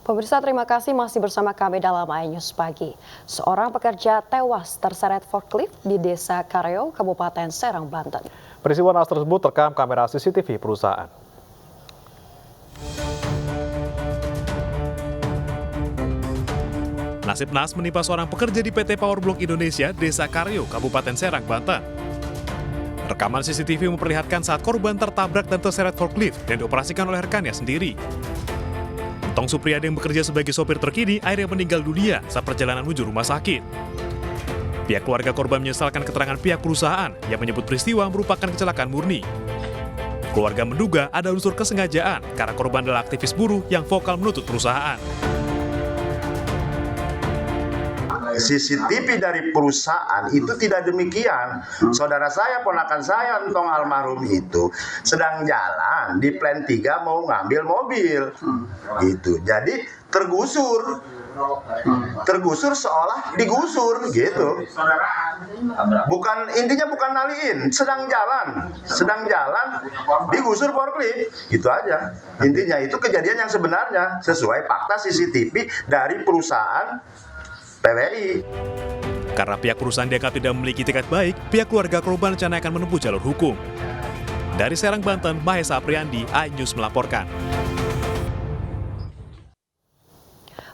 Pemirsa, terima kasih masih bersama kami dalam iNews Pagi. Seorang pekerja tewas terseret forklift di Desa Kareo, Kabupaten Serang, Banten. Peristiwa naas tersebut terekam kamera CCTV perusahaan. Nasib naas menimpa seorang pekerja di PT Powerblock Indonesia, Desa Kareo, Kabupaten Serang, Banten. Rekaman CCTV memperlihatkan saat korban tertabrak dan terseret forklift yang dioperasikan oleh rekannya sendiri. Tong Supriyadi yang bekerja sebagai sopir truk ini akhirnya meninggal dunia saat perjalanan menuju rumah sakit. Pihak keluarga korban menyesalkan keterangan pihak perusahaan yang menyebut peristiwa merupakan kecelakaan murni. Keluarga menduga ada unsur kesengajaan karena korban adalah aktivis buruh yang vokal menuntut perusahaan. CCTV dari perusahaan itu tidak demikian. Saudara saya, ponakan saya, Entong almarhum itu sedang jalan di Plan 3 mau ngambil mobil. Gitu. Jadi tergusur seolah digusur gitu. Bukan, intinya bukan naliin, sedang jalan digusur forklift, gitu aja. Intinya itu kejadian yang sebenarnya sesuai fakta CCTV dari perusahaan PWI. Karena pihak perusahaan dianggap tidak memiliki etikat baik, pihak keluarga korban rencana akan menempuh jalur hukum. Dari Serang, Banten, Mahesa Apriyandi, iNews melaporkan.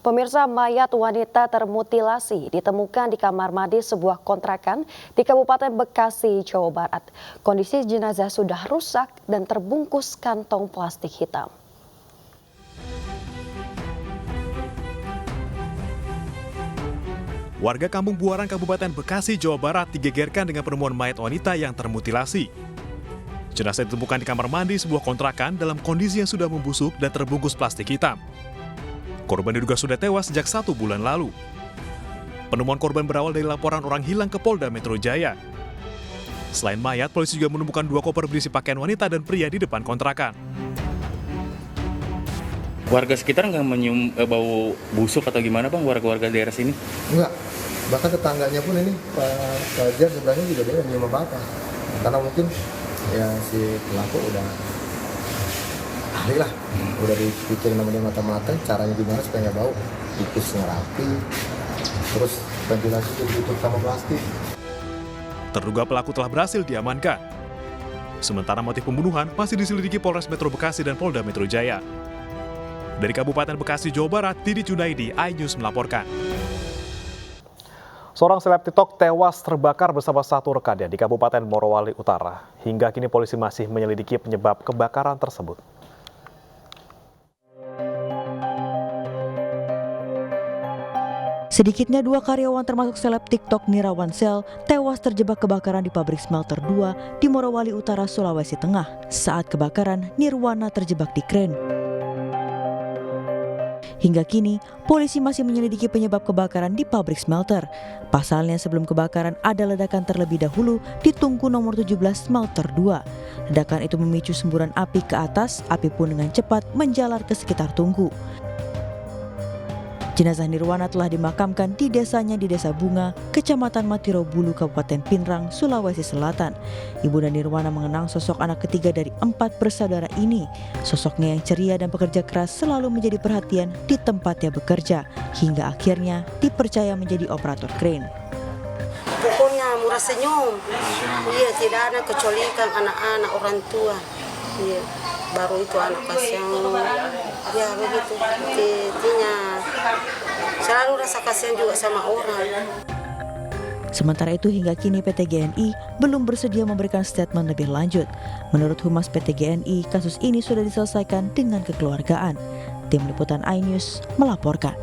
Pemirsa, mayat wanita termutilasi ditemukan di kamar mandi sebuah kontrakan di Kabupaten Bekasi, Jawa Barat. Kondisi jenazah sudah rusak dan terbungkus kantong plastik hitam. Warga Kampung Buaran, Kabupaten Bekasi, Jawa Barat digegerkan dengan penemuan mayat wanita yang termutilasi. Jenazah ditemukan di kamar mandi sebuah kontrakan dalam kondisi yang sudah membusuk dan terbungkus plastik hitam. Korban diduga sudah tewas sejak 1 bulan lalu. Penemuan korban berawal dari laporan orang hilang ke Polda Metro Jaya. Selain mayat, polisi juga menemukan 2 koper berisi pakaian wanita dan pria di depan kontrakan. Warga sekitar nggak menyium bau busuk atau gimana bang, warga-warga daerah sini? Enggak, bahkan tetangganya pun ini Pak Fajar sebenarnya juga dia menyium apa-apa. Karena mungkin ya si pelaku udah ahli lah, udah dipikirin sama dia mata-mata caranya gimana supaya nggak bau, tipisnya rapi, terus ventilasi ditutup sama plastik. Terduga pelaku telah berhasil diamankan. Sementara motif pembunuhan masih diselidiki Polres Metro Bekasi dan Polda Metro Jaya. Dari Kabupaten Bekasi, Jawa Barat, Didi Junaidi, iNews melaporkan. Seorang seleb TikTok tewas terbakar bersama satu rekannya di Kabupaten Morowali Utara. Hingga kini polisi masih menyelidiki penyebab kebakaran tersebut. Sedikitnya 2 karyawan termasuk seleb TikTok Nirawan Sel tewas terjebak kebakaran di pabrik smelter 2 di Morowali Utara, Sulawesi Tengah. Saat kebakaran, Nirwana terjebak di kren. Hingga kini, polisi masih menyelidiki penyebab kebakaran di pabrik smelter. Pasalnya sebelum kebakaran ada ledakan terlebih dahulu di tungku nomor 17 smelter 2. Ledakan itu memicu semburan api ke atas, api pun dengan cepat menjalar ke sekitar tungku. Jenazah Nirwana telah dimakamkan di desanya di Desa Bunga, Kecamatan Matiro Bulu, Kabupaten Pinrang, Sulawesi Selatan. Ibunda Nirwana mengenang sosok anak ketiga dari 4 bersaudara ini. Sosoknya yang ceria dan pekerja keras selalu menjadi perhatian di tempatnya bekerja, hingga akhirnya dipercaya menjadi operator kren. Pokoknya murah senyum, iya tidak ada kecuali kan anak-anak orang tua, iya. Baru itu anak kasihan, ya begitu, intinya selalu rasa kasihan juga sama orang. Sementara itu hingga kini PT GNI belum bersedia memberikan statement lebih lanjut. Menurut Humas PT GNI, kasus ini sudah diselesaikan dengan kekeluargaan. Tim Liputan iNews melaporkan.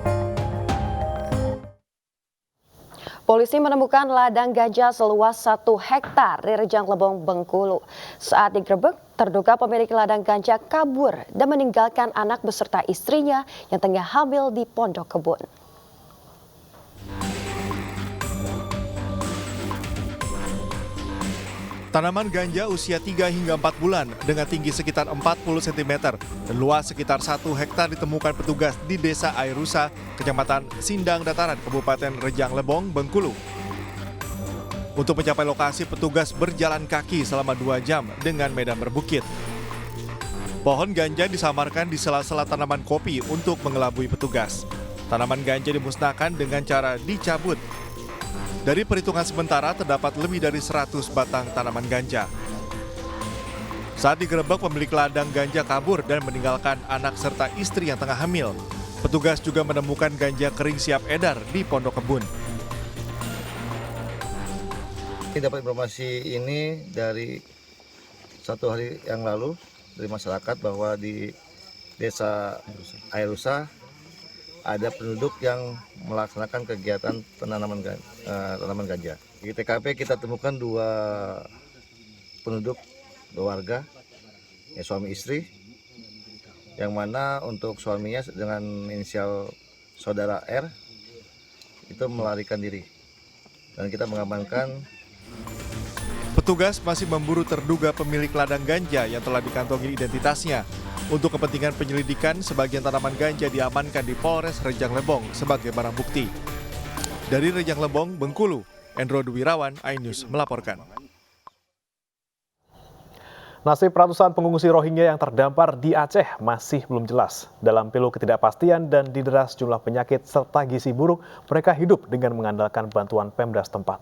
Polisi menemukan ladang ganja seluas 1 hektar di Rejang Lebong, Bengkulu. Saat digerebek, terduga pemilik ladang ganja kabur dan meninggalkan anak beserta istrinya yang tengah hamil di Pondok Kebun. Tanaman ganja usia 3 hingga 4 bulan dengan tinggi sekitar 40 cm dan luas sekitar 1 hektar ditemukan petugas di Desa Airusa, Kecamatan Sindang Dataran, Kabupaten Rejang Lebong, Bengkulu. Untuk mencapai lokasi, petugas berjalan kaki selama 2 jam dengan medan berbukit. Pohon ganja disamarkan di sela-sela tanaman kopi untuk mengelabui petugas. Tanaman ganja dimusnahkan dengan cara dicabut. Dari perhitungan sementara terdapat lebih dari 100 batang tanaman ganja. Saat digerebek, pemilik ladang ganja kabur dan meninggalkan anak serta istri yang tengah hamil. Petugas juga menemukan ganja kering siap edar di pondok kebun. Kita dapat informasi ini dari 1 hari yang lalu dari masyarakat bahwa di Desa Airusa ada penduduk yang melaksanakan kegiatan penanaman ganja. Di TKP kita temukan 2 penduduk, 2 warga, ya, suami istri, yang mana untuk suaminya dengan inisial saudara R itu melarikan diri dan kita mengamankan. Petugas masih memburu terduga pemilik ladang ganja yang telah dikantongi identitasnya. Untuk kepentingan penyelidikan, sebagian tanaman ganja diamankan di Polres Rejang Lebong sebagai barang bukti. Dari Rejang Lebong, Bengkulu, Endro Duwirawan, iNews melaporkan. Nasib ratusan pengungsi Rohingya yang terdampar di Aceh masih belum jelas. Dalam pilu ketidakpastian dan didera sejumlah penyakit serta gizi buruk, mereka hidup dengan mengandalkan bantuan Pemda setempat.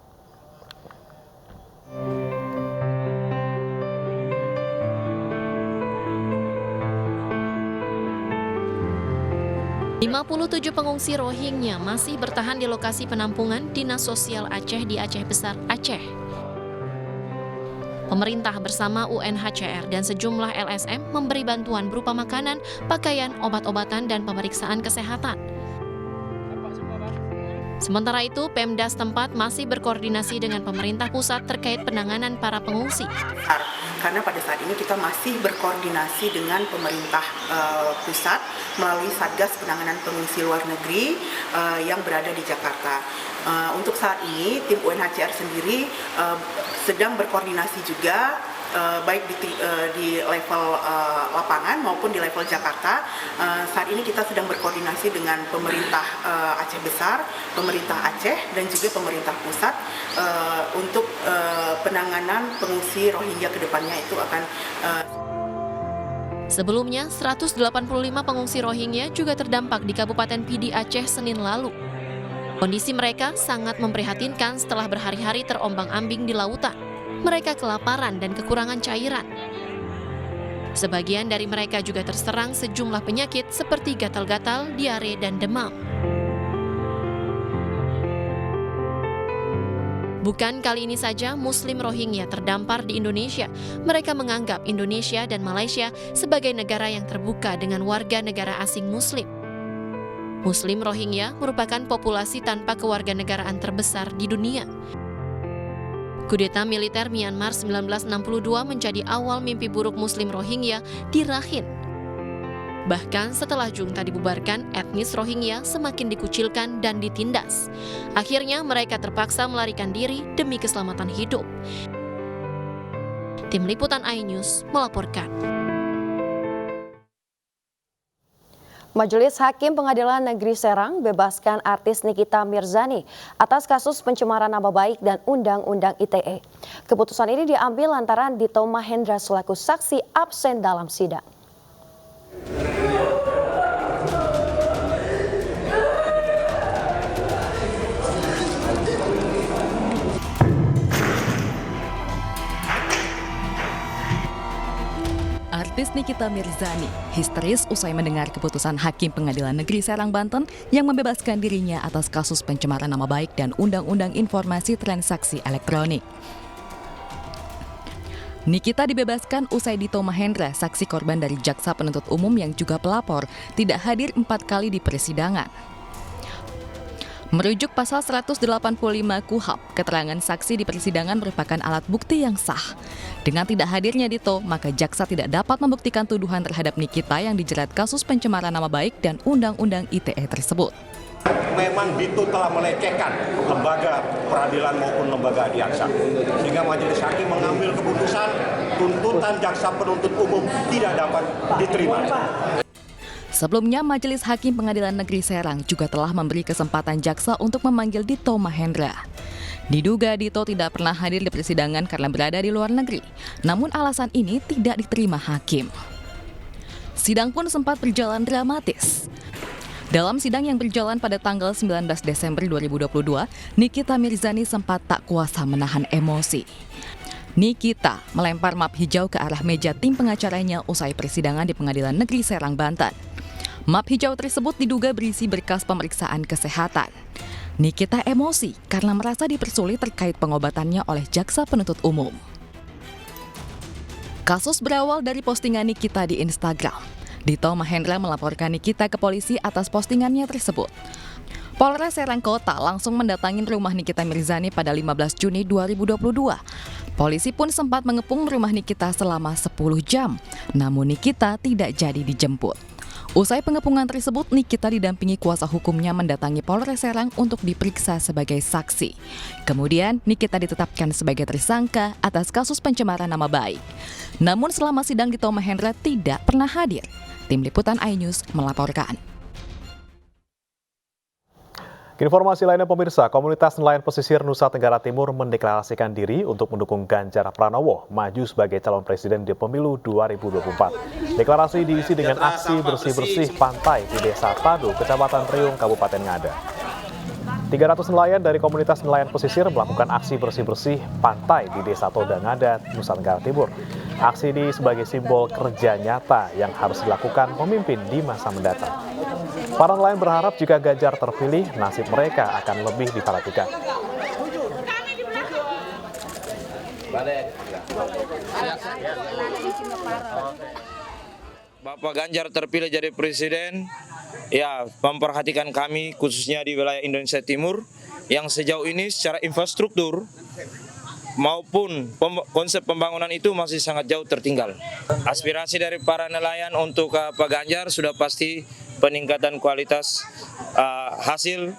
...57 pengungsi Rohingya masih bertahan di lokasi penampungan Dinas Sosial Aceh di Aceh Besar, Aceh. Pemerintah bersama UNHCR dan sejumlah LSM memberi bantuan berupa makanan, pakaian, obat-obatan, dan pemeriksaan kesehatan. Sementara itu, Pemda setempat masih berkoordinasi dengan pemerintah pusat terkait penanganan para pengungsi. Karena pada saat ini kita masih berkoordinasi dengan pemerintah pusat melalui Satgas Penanganan Pengungsi Luar Negeri yang berada di Jakarta. Untuk saat ini, tim UNHCR sendiri sedang berkoordinasi juga baik di level lapangan maupun di level Jakarta. Saat ini kita sedang berkoordinasi dengan pemerintah Aceh Besar, pemerintah Aceh, dan juga pemerintah pusat untuk penanganan pengungsi Rohingya ke depannya itu akan. Sebelumnya, 185 pengungsi Rohingya juga terdampak di Kabupaten Pidi Aceh Senin lalu. Kondisi mereka sangat memprihatinkan setelah berhari-hari terombang-ambing di lautan. Mereka kelaparan dan kekurangan cairan. Sebagian dari mereka juga terserang sejumlah penyakit seperti gatal-gatal, diare, dan demam. Bukan kali ini saja Muslim Rohingya terdampar di Indonesia. Mereka menganggap Indonesia dan Malaysia sebagai negara yang terbuka dengan warga negara asing Muslim. Muslim Rohingya merupakan populasi tanpa kewarganegaraan terbesar di dunia. Kudeta militer Myanmar 1962 menjadi awal mimpi buruk Muslim Rohingya di Rakhine. Bahkan setelah junta dibubarkan, etnis Rohingya semakin dikucilkan dan ditindas. Akhirnya mereka terpaksa melarikan diri demi keselamatan hidup. Tim Liputan iNews melaporkan. Majelis Hakim Pengadilan Negeri Serang bebaskan artis Nikita Mirzani atas kasus pencemaran nama baik dan Undang-Undang ITE. Keputusan ini diambil lantaran Dito Mahendra selaku saksi absen dalam sidang. Artis Nikita Mirzani histeris usai mendengar keputusan Hakim Pengadilan Negeri Serang, Banten yang membebaskan dirinya atas kasus pencemaran nama baik dan Undang-Undang Informasi Transaksi Elektronik. Nikita dibebaskan usai Dito Mahendra, saksi korban dari jaksa penuntut umum yang juga pelapor, tidak hadir 4 kali di persidangan. Merujuk pasal 185 KUHP, keterangan saksi di persidangan merupakan alat bukti yang sah. Dengan tidak hadirnya Dito, maka jaksa tidak dapat membuktikan tuduhan terhadap Nikita yang dijerat kasus pencemaran nama baik dan Undang-Undang ITE tersebut. Memang Dito telah melecehkan lembaga peradilan maupun lembaga adiaksa, sehingga majelis hakim mengambil keputusan tuntutan jaksa penuntut umum tidak dapat diterima. Sebelumnya, Majelis Hakim Pengadilan Negeri Serang juga telah memberi kesempatan jaksa untuk memanggil Dito Mahendra. Diduga Dito tidak pernah hadir di persidangan karena berada di luar negeri, namun alasan ini tidak diterima hakim. Sidang pun sempat berjalan dramatis. Dalam sidang yang berjalan pada tanggal 19 Desember 2022, Nikita Mirzani sempat tak kuasa menahan emosi. Nikita melempar map hijau ke arah meja tim pengacaranya usai persidangan di Pengadilan Negeri Serang, Banten. Map hijau tersebut diduga berisi berkas pemeriksaan kesehatan. Nikita emosi karena merasa dipersulit terkait pengobatannya oleh jaksa penuntut umum. Kasus berawal dari postingan Nikita di Instagram. Dito Mahendra melaporkan Nikita ke polisi atas postingannya tersebut. Polres Serang Kota langsung mendatangi rumah Nikita Mirzani pada 15 Juni 2022. Polisi pun sempat mengepung rumah Nikita selama 10 jam, namun Nikita tidak jadi dijemput. Usai pengepungan tersebut, Nikita didampingi kuasa hukumnya mendatangi Polres Serang untuk diperiksa sebagai saksi. Kemudian, Nikita ditetapkan sebagai tersangka atas kasus pencemaran nama baik. Namun selama sidang Dito Mahendra tidak pernah hadir. Tim Liputan iNews melaporkan. Informasi lainnya pemirsa, komunitas nelayan pesisir Nusa Tenggara Timur mendeklarasikan diri untuk mendukung Ganjar Pranowo maju sebagai calon presiden di pemilu 2024. Deklarasi diisi dengan aksi bersih-bersih pantai di Desa Tado, Kecamatan Priung, Kabupaten Ngada. 300 nelayan dari komunitas nelayan pesisir melakukan aksi bersih-bersih pantai di Desa Toda Ngada, Nusa Tenggara Timur. Aksi ini sebagai simbol kerja nyata yang harus dilakukan pemimpin di masa mendatang. Para nelayan berharap jika Ganjar terpilih, nasib mereka akan lebih diperhatikan. Bapak Ganjar terpilih jadi presiden, ya memperhatikan kami khususnya di wilayah Indonesia Timur yang sejauh ini secara infrastruktur maupun konsep pembangunan itu masih sangat jauh tertinggal. Aspirasi dari para nelayan untuk Pak Ganjar sudah pasti peningkatan kualitas hasil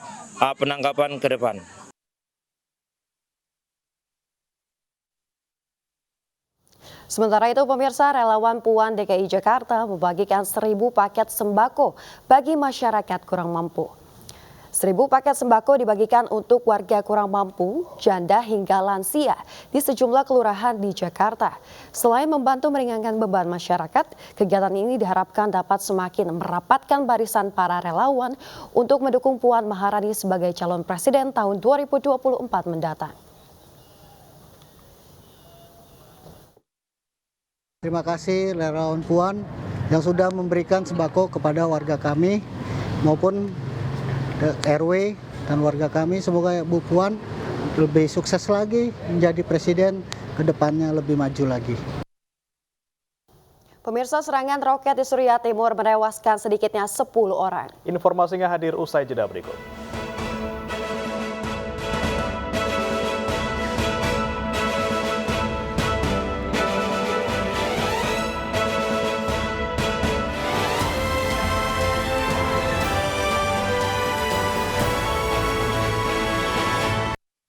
penangkapan ke depan. Sementara itu, pemirsa, relawan Puan DKI Jakarta membagikan 1.000 paket sembako bagi masyarakat kurang mampu. 1.000 paket sembako dibagikan untuk warga kurang mampu, janda hingga lansia di sejumlah kelurahan di Jakarta. Selain membantu meringankan beban masyarakat, kegiatan ini diharapkan dapat semakin merapatkan barisan para relawan untuk mendukung Puan Maharani sebagai calon presiden tahun 2024 mendatang. Terima kasih relawan Puan yang sudah memberikan sembako kepada warga kami maupun RW dan warga kami. Semoga Bu Puan lebih sukses lagi menjadi presiden, ke depannya lebih maju lagi. Pemirsa, serangan roket di Suriah Timur menewaskan sedikitnya 10 orang. Informasinya hadir usai jeda berikut.